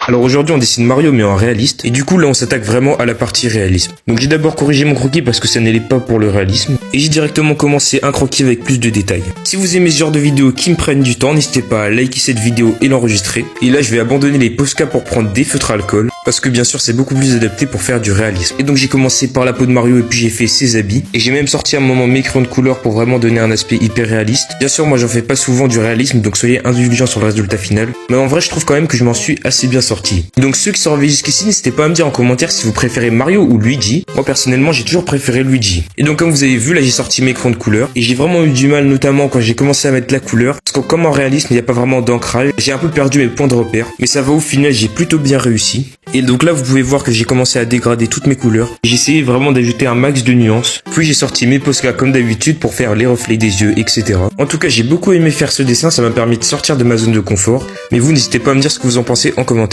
Alors aujourd'hui on dessine Mario mais en réaliste, et du coup là on s'attaque vraiment à la partie réalisme. Donc j'ai d'abord corrigé mon croquis parce que ça n'allait pas pour le réalisme, et j'ai directement commencé un croquis avec plus de détails. Si vous aimez ce genre de vidéos qui me prennent du temps, n'hésitez pas à liker cette vidéo et l'enregistrer. Et là je vais abandonner les Posca pour prendre des feutres à alcool, parce que bien sûr c'est beaucoup plus adapté pour faire du réalisme. Et donc j'ai commencé par la peau de Mario et puis j'ai fait ses habits, et j'ai même sorti un moment mes crayons de couleur pour vraiment donner un aspect hyper réaliste. Bien sûr moi j'en fais pas souvent du réalisme, donc soyez indulgents sur le résultat final, mais en vrai je trouve quand même que je m'en suis assez bien sorti. Donc ceux qui sont arrivés jusqu'ici, n'hésitez pas à me dire en commentaire si vous préférez Mario ou Luigi. Moi personnellement j'ai toujours préféré Luigi. Et donc comme vous avez vu là j'ai sorti mes crayons de couleur, et j'ai vraiment eu du mal notamment quand j'ai commencé à mettre la couleur, parce que comme en réalisme il n'y a pas vraiment d'ancrage, j'ai un peu perdu mes points de repère, mais ça va, au final j'ai plutôt bien réussi. Et donc là vous pouvez voir que j'ai commencé à dégrader toutes mes couleurs, j'ai essayé vraiment d'ajouter un max de nuances, puis j'ai sorti mes Posca comme d'habitude pour faire les reflets des yeux, etc. En tout cas j'ai beaucoup aimé faire ce dessin, ça m'a permis de sortir de ma zone de confort, mais vous n'hésitez pas à me dire ce que vous en pensez en commentaire.